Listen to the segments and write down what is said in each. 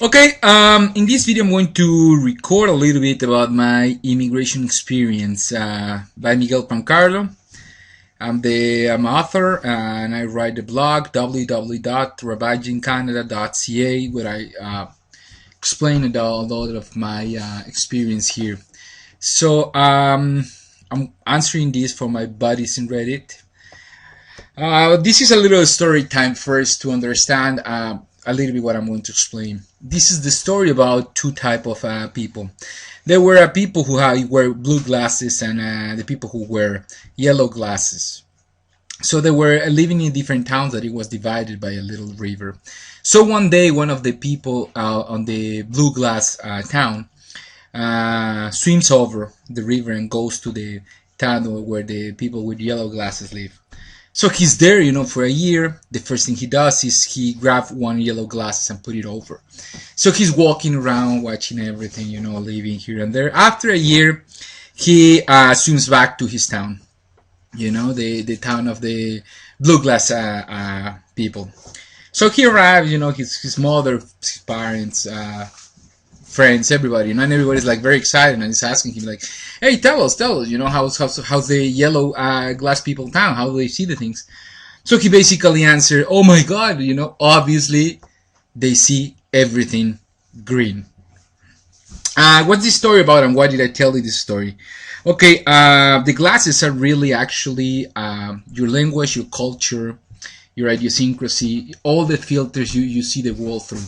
Okay, in this video I'm going to record a little bit about my immigration experience by Miguel Pancarlo. I'm an author and I write the blog www.ravagingcanada.ca where I explain a lot of my experience here. So I'm answering this for my buddies in Reddit. This is a little story time first to understand a little bit what I'm going to explain. This is the story about two type of people. There were people who wear blue glasses and the people who wear yellow glasses. So they were living in different towns that it was divided by a little river. So one day, one of the people on the blue glass town swims over the river and goes to the town where the people with yellow glasses live. So he's there, for a year. The first thing he does is he grabs one yellow glasses and put it over. So he's walking around, watching everything, living here and there. After a year, he swims back to his town, the town of the blue glass people. So he arrives, his mother, his parents, friends, everybody, and everybody's like very excited and he's asking him like, hey, tell us, how's the yellow glass people town? How do they see the things? So he basically answered, oh my God, obviously they see everything green. What's this story about and why did I tell you this story? Okay, the glasses are really actually your language, your culture, your idiosyncrasy, all the filters you see the world through.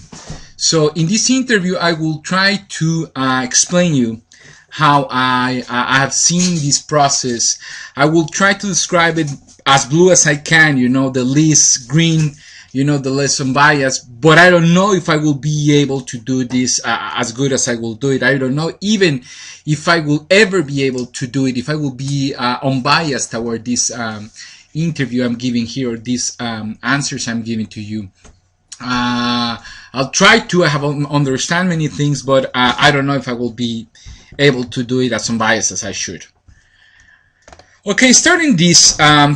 So in this interview, I will try to explain you how I have seen this process. I will try to describe it as blue as I can, the least green, the less unbiased, but I don't know if I will be able to do this as good as I will do it. I don't know even if I will ever be able to do it, if I will be unbiased toward this interview I'm giving here, or these answers I'm giving to you. I'll try to understand many things, but I don't know if I will be able to do it as unbiased as I should. Okay, starting this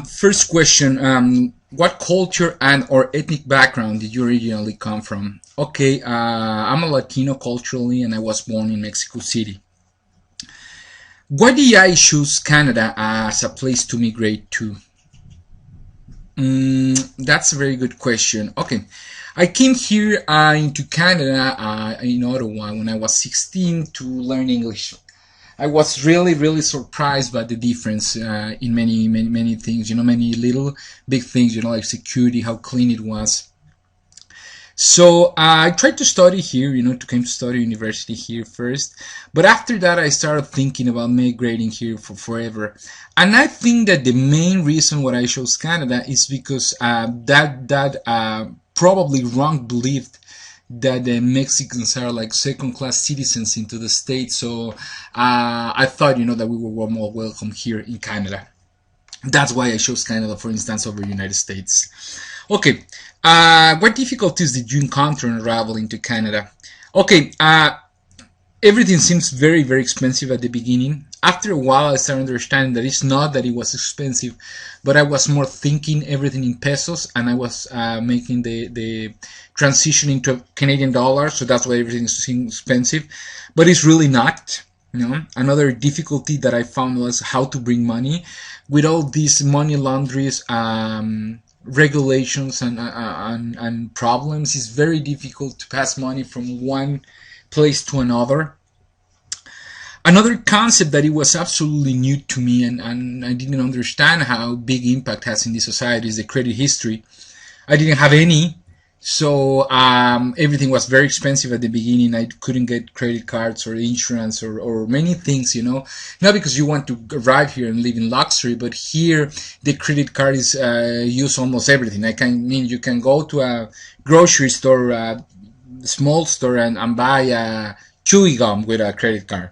first question, what culture and or ethnic background did you originally come from? Okay, I'm a Latino culturally and I was born in Mexico City. Why did I choose Canada as a place to migrate to? That's a very good question. Okay, I came here into Canada in Ottawa when I was 16 to learn English. I was really surprised by the difference in many things, many little big things, like security, how clean it was. So I tried to study here, to come to study university here first. But after that, I started thinking about migrating here for forever. And I think that the main reason why I chose Canada is because that probably wrong belief that the Mexicans are like second-class citizens into the state. So I thought, that we were more welcome here in Canada. That's why I chose Canada, for instance, over the United States. Okay, what difficulties did you encounter in traveling to Canada? Okay, everything seems very expensive at the beginning. After a while, I started understanding that it's not that it was expensive, but I was more thinking everything in pesos, and I was making the transition into Canadian dollars, so that's why everything seems expensive, but it's really not. Another difficulty that I found was how to bring money with all these money laundries, regulations and problems. It's very difficult to pass money from one place to another. Another concept that it was absolutely new to me and I didn't understand how big impact has in this society is the credit history. I didn't have any, so everything was very expensive at the beginning. I couldn't get credit cards or insurance or many things, not because you want to arrive here and live in luxury, but here the credit card is used almost everything. You can go to a grocery store, a small store, and buy a chewing gum with a credit card.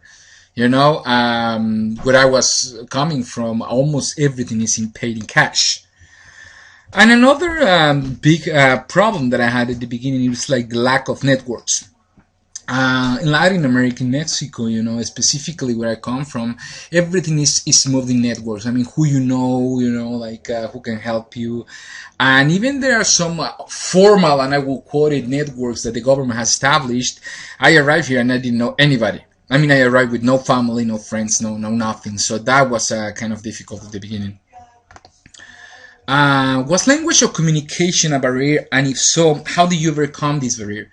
Where I was coming from, almost everything is paid in cash. And another big problem that I had at the beginning was like the lack of networks. In Latin America, in Mexico, specifically where I come from, everything is moved in networks. I mean, who like who can help you. And even there are some formal, and I will quote it, networks that the government has established. I arrived here and I didn't know anybody. I mean, I arrived with no family, no friends, no nothing. So that was kind of difficult at the beginning. Was language or communication a barrier? And if so, how did you overcome this barrier?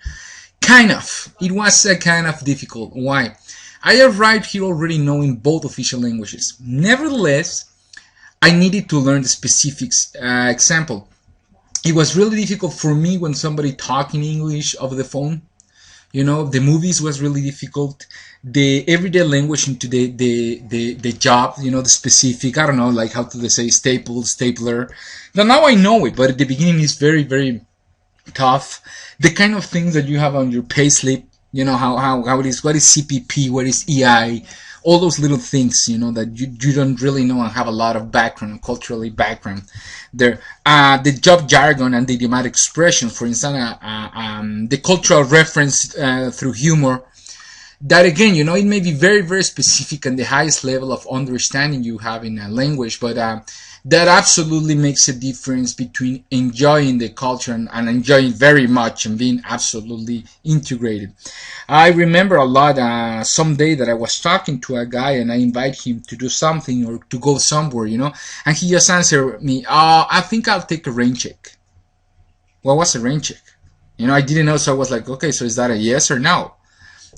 Kind of. It was kind of difficult. Why? I arrived here already knowing both official languages. Nevertheless, I needed to learn the specifics. Example, it was really difficult for me when somebody talking English over the phone. The movies was really difficult. The everyday language into the job, the specific, I don't know, like how to say stapler. Now I know it, but at the beginning it's very, very tough. The kind of things that you have on your payslip, how it is, what is CPP, what is EI, all those little things, that you don't really know and have a lot of background, culturally background there. The job jargon and the idiomatic expression, for instance, the cultural reference through humor, that again, it may be very, very specific and the highest level of understanding you have in a language, but that absolutely makes a difference between enjoying the culture and enjoying very much and being absolutely integrated. I remember a lot someday that I was talking to a guy and I invited him to do something or to go somewhere, and he just answered me, I think I'll take a rain check. What was a rain check? I didn't know, so I was like, okay, so is that a yes or no?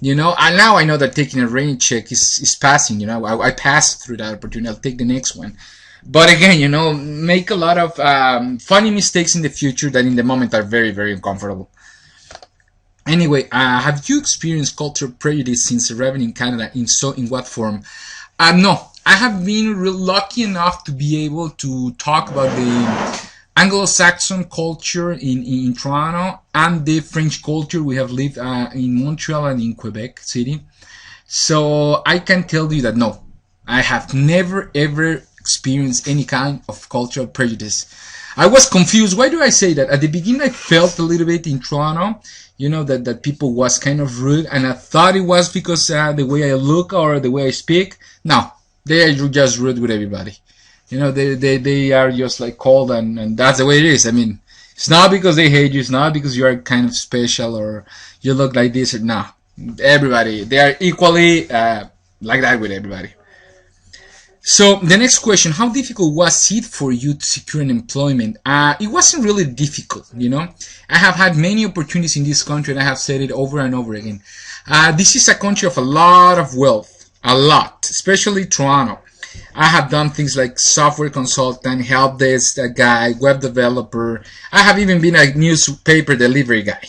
And now I know that taking a rain check is passing. I passed through that opportunity. I'll take the next one. But again, make a lot of funny mistakes in the future that in the moment are very, very uncomfortable. Anyway, have you experienced cultural prejudice since arriving in Canada? In what form? No, I have been real lucky enough to be able to talk about the Anglo-Saxon culture in Toronto and the French culture. We have lived in Montreal and in Quebec City. So I can tell you that no, I have never ever experienced any kind of cultural prejudice. I was confused. Why do I say that? At the beginning I felt a little bit in Toronto, that people was kind of rude, and I thought it was because the way I look or the way I speak. No, they are just rude with everybody. They are just like cold, and that's the way it is. I mean, it's not because they hate you. It's not because you are kind of special or you look like this or no. Everybody, they are equally like that with everybody. So the next question, how difficult was it for you to secure an employment? It wasn't really difficult, I have had many opportunities in this country and I have said it over and over again. This is a country of a lot of wealth, a lot, especially Toronto. I have done things like software consultant, help desk guy, web developer. I have even been a newspaper delivery guy.